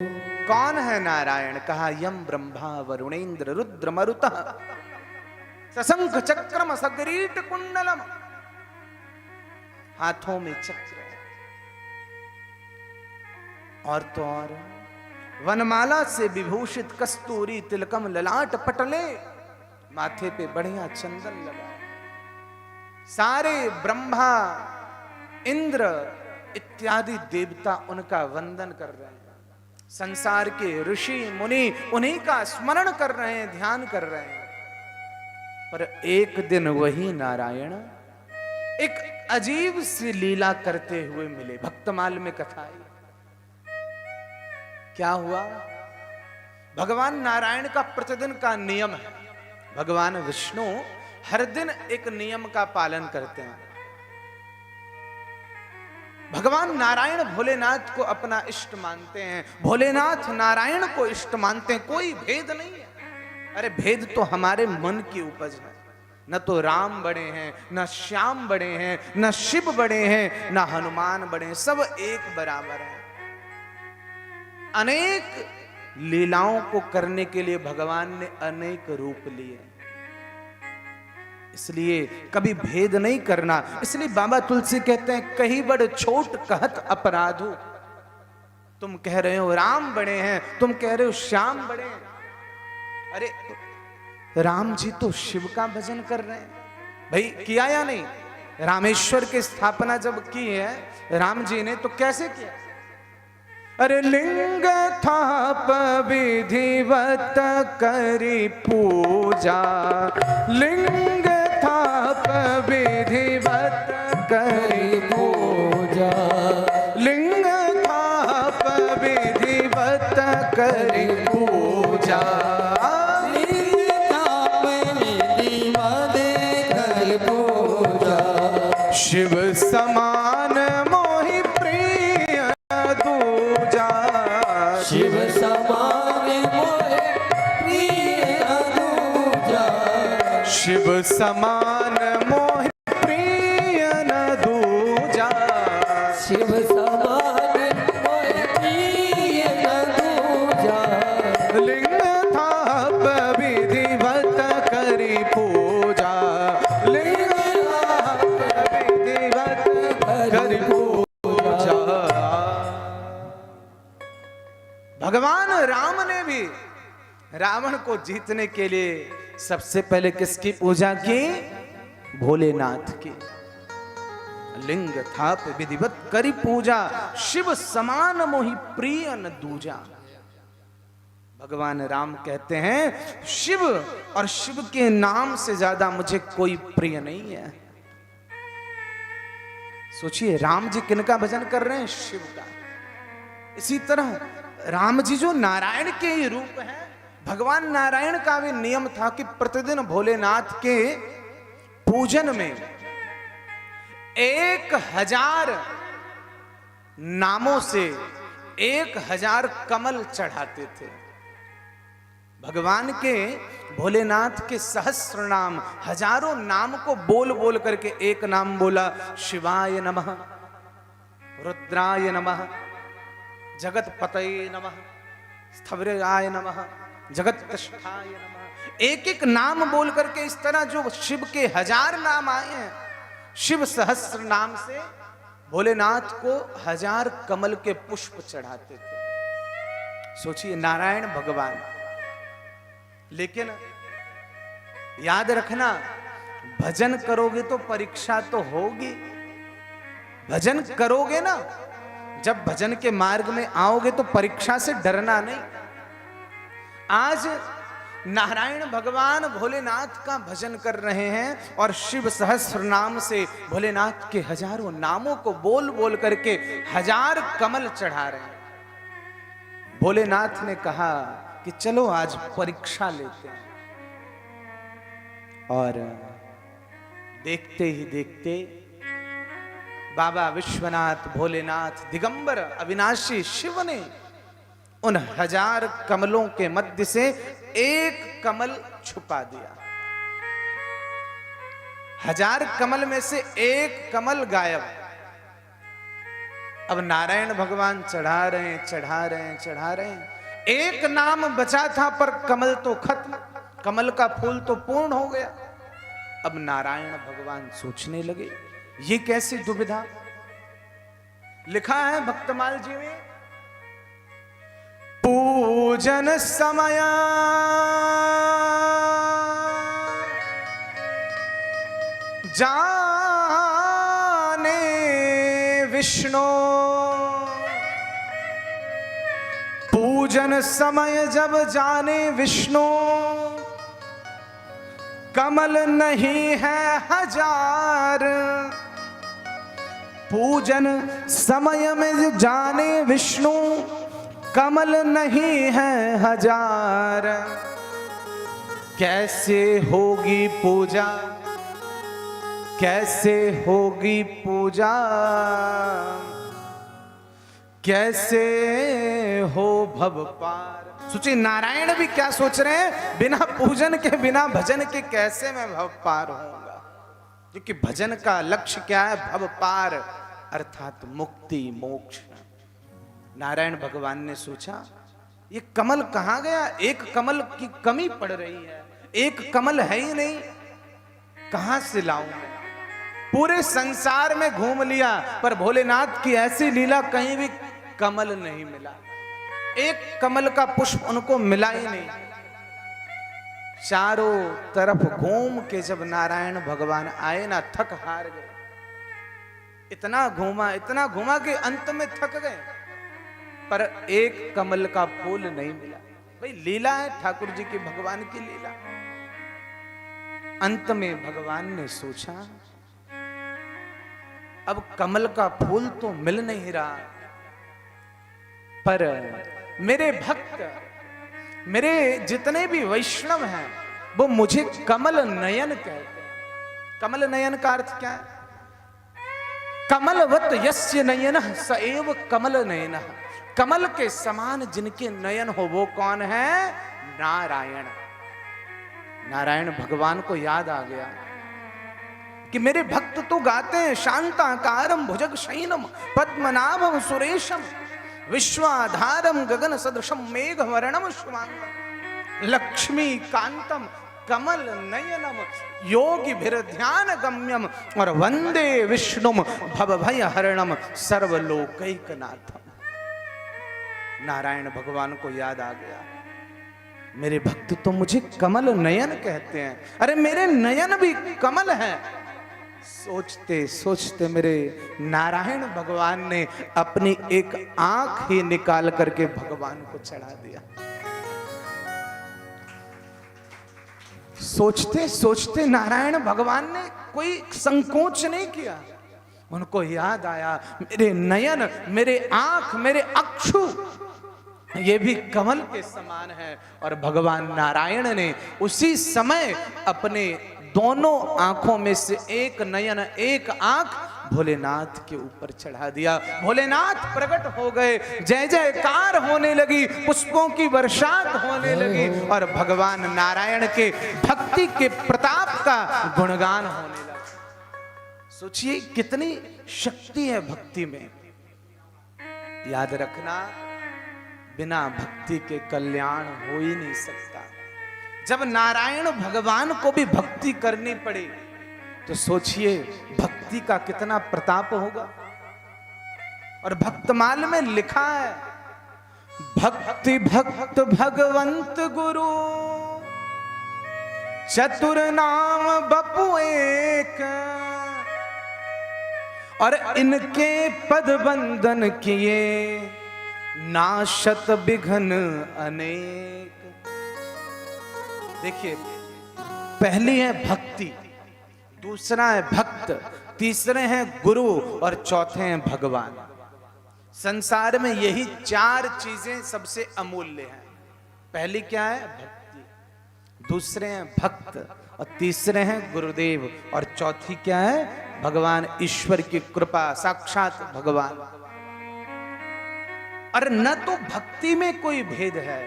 कौन है नारायण? कहा यम ब्रह्मा वरुणेन्द्र रुद्र मरुतः सशंख चक्रम सगरीट कुंडलम। हाथों में चक्र और तो और वनमाला से विभूषित कस्तूरी तिलकम ललाट पटले, माथे पे बढ़िया चंदन लगा। सारे ब्रह्मा इंद्र इत्यादि देवता उनका वंदन कर रहे हैं। संसार के ऋषि मुनि उन्हीं का स्मरण कर रहे हैं, ध्यान कर रहे हैं। पर एक दिन वही नारायण एक अजीब सी लीला करते हुए मिले। भक्तमाल में कथा आई। क्या हुआ? भगवान नारायण का प्रतिदिन का नियम है। भगवान विष्णु हर दिन एक नियम का पालन करते हैं। भगवान नारायण भोलेनाथ को अपना इष्ट मानते हैं, भोलेनाथ नारायण को इष्ट मानते हैं। कोई भेद नहीं है। अरे भेद तो हमारे मन की उपज है। न तो राम बड़े हैं, न श्याम बड़े हैं, न शिव बड़े हैं, न हनुमान बड़े हैं। सब एक बराबर हैं। अनेक लीलाओं को करने के लिए भगवान ने अनेक रूप लिए, इसलिए कभी भेद नहीं करना। इसलिए बाबा तुलसी कहते हैं कहीं बड़ छोट कहत अपराधो। तुम कह रहे हो राम बड़े हैं, तुम कह रहे हो श्याम बड़े हैं। अरे राम जी तो शिव का भजन कर रहे हैं। भाई किया या नहीं? रामेश्वर की स्थापना जब की है राम जी ने तो कैसे किया? अरे लिंग थाप विधिवत करी पूजा, लिंग थाप विधिवत करी पूजा, लिंग थाप विधिवत करी पूजा, लिंग थाप विधिवत करी पूजा, शिव समान मोहि प्रिय दूजा, शिव समान मोहि प्रिय दूजा, शिव समान मोहि प्रिय न दूजा, शिव समान मोहि प्रिय न दूजा, लिंग थाप विधिवत करी पूजा, लिंग थाप विधिवत करी पूजा। भगवान राम ने भी रावण को जीतने के लिए सबसे पहले किसकी पूजा की? भोलेनाथ की। लिंग थाप विधिवत करी पूजा, शिव समान मोहि प्रिय न दूजा। भगवान राम कहते हैं शिव और शिव के नाम से ज्यादा मुझे कोई प्रिय नहीं है। सोचिए राम जी किनका भजन कर रहे हैं? शिव का। इसी तरह राम जी जो नारायण के ही रूप हैं, भगवान नारायण का भी नियम था कि प्रतिदिन भोलेनाथ के पूजन में 1000 नामों से 1000 कमल चढ़ाते थे। भगवान के भोलेनाथ के सहस्र नाम, हजारों नाम को बोल बोल करके एक नाम बोला, शिवाय नमः, रुद्राय नमः, जगत पतये नमः, स्थविराय नमः, जगत कष्टाय नमः। एक एक नाम बोल करके इस तरह जो शिव के 1000 नाम आए हैं, शिव सहस्र नाम से भोलेनाथ को 1000 कमल के पुष्प चढ़ाते थे। सोचिए नारायण भगवान। लेकिन याद रखना, भजन करोगे तो परीक्षा तो होगी। भजन करोगे ना, जब भजन के मार्ग में आओगे तो परीक्षा से डरना नहीं। आज नारायण भगवान भोलेनाथ का भजन कर रहे हैं और शिव सहस्र नाम से भोलेनाथ के हजारों नामों को बोल बोल करके 1000 कमल चढ़ा रहे हैं। भोलेनाथ ने कहा कि चलो आज परीक्षा लेते हैं। और देखते ही देखते बाबा विश्वनाथ भोलेनाथ दिगंबर अविनाशी शिव ने उन 1000 कमलों के मध्य से एक कमल छुपा दिया। 1000 कमल में से एक कमल गायब। अब नारायण भगवान चढ़ा रहे हैं, चढ़ा रहे हैं, चढ़ा रहे हैं। एक नाम बचा था पर कमल तो खत्म, कमल का फूल तो पूर्ण हो गया। अब नारायण भगवान सोचने लगे ये कैसी दुविधा। लिखा है भक्तमाल जी में, पूजन समय जाने विष्णु, पूजन समय जब जाने विष्णु, कमल नहीं है हजार। पूजन समय में जाने विष्णु, कमल नहीं है हजार। कैसे होगी पूजा, कैसे होगी पूजा, कैसे हो भव पार। सोचिए नारायण भी क्या सोच रहे हैं, बिना पूजन के बिना भजन के कैसे मैं भव पार होऊंगा। क्योंकि भजन का लक्ष्य क्या है, भव पार अर्थात मुक्ति मोक्ष। नारायण भगवान ने सोचा ये कमल कहां गया, एक कमल की कमी पड़ रही है, एक कमल है ही नहीं, कहां से लाऊं मैं। पूरे संसार में घूम लिया पर भोलेनाथ की ऐसी लीला, कहीं भी कमल नहीं मिला, एक कमल का पुष्प उनको मिला ही नहीं। चारों तरफ घूम के जब नारायण भगवान आए ना, थक हार गए। इतना घूमा कि अंत में थक गए, पर एक कमल का फूल नहीं मिला। भाई लीला है ठाकुर जी की, भगवान की लीला। अंत में भगवान ने सोचा अब कमल का फूल तो मिल नहीं रहा, पर मेरे भक्त, मेरे जितने भी वैष्णव हैं वो मुझे कमल नयन कहते हैं। कमल नयन का अर्थ क्या है, कमलवत यस्य नयनः स एव कमल नयनः। कमल के समान जिनके नयन हो वो कौन है, नारायण। नारायण भगवान को याद आ गया कि मेरे भक्त तो गाते हैं शांताकारम भुजग शयनम पद्मनाभम सुरेशम विश्वाधारम गगन सदृशम मेघ वर्णम शुभांगम लक्ष्मी कांतम कमल नयनम योगी भिर ध्यान गम्यम और वंदे विष्णुम भव भय हरणम सर्वलोकैकनाथम। नारायण भगवान को याद आ गया, मेरे भक्त तो मुझे कमल नयन कहते हैं, अरे मेरे नयन भी कमल हैं। सोचते सोचते मेरे नारायण भगवान ने अपनी एक आंख ही निकाल करके भगवान को चढ़ा दिया। सोचते सोचते नारायण भगवान ने कोई संकोच नहीं किया, उनको याद आया मेरे नयन, मेरे आंख, मेरे अक्षु ये भी कमल के समान है। और भगवान नारायण ने उसी समय अपने दोनों आंखों में से एक नयन, एक आंख भोलेनाथ के ऊपर चढ़ा दिया। भोलेनाथ प्रकट हो गए, जय जयकार होने लगी, पुष्पों की बरसात होने लगी और भगवान नारायण के भक्ति के प्रताप का गुणगान होने लगा। सोचिए कितनी शक्ति है भक्ति में। याद रखना, बिना भक्ति के कल्याण हो ही नहीं सकता। जब नारायण भगवान को भी भक्ति करनी पड़ी तो सोचिए भक्ति का कितना प्रताप होगा। और भक्तमाल में लिखा है, भक्ति भक्त भगवंत गुरु चतुर नाम बपु एक, और इनके पद बंदन किए नाशत विघ्न अनेक। देखिए, पहली है भक्ति, दूसरा है भक्त, तीसरे हैं गुरु और चौथे हैं भगवान। संसार में यही चार चीजें सबसे अमूल्य हैं। पहली क्या है, भक्ति, दूसरे हैं भक्त और तीसरे हैं गुरुदेव और चौथी क्या है, भगवान ईश्वर की कृपा, साक्षात भगवान। और न तो भक्ति में कोई भेद है,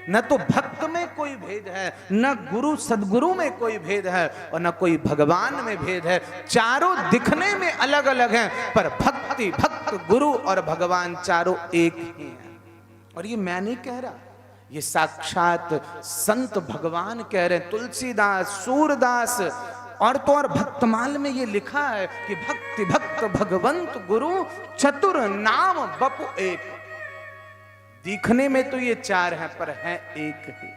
न तो भक्त में कोई भेद है, न गुरु सदगुरु में कोई भेद है, और न कोई भगवान में भेद है। चारों दिखने में अलग अलग हैं, पर भक्ति, भक्त, गुरु और भगवान चारों एक ही हैं। और ये मैं नहीं कह रहा, ये साक्षात संत भगवान कह रहे हैं। तुलसीदास, सूरदास और तो और भक्तमाल में ये लिखा है कि भक्ति भक्त भगवंत गुरु चतुर नाम बपु एक। दिखने में तो ये चार हैं, पर है एक ही।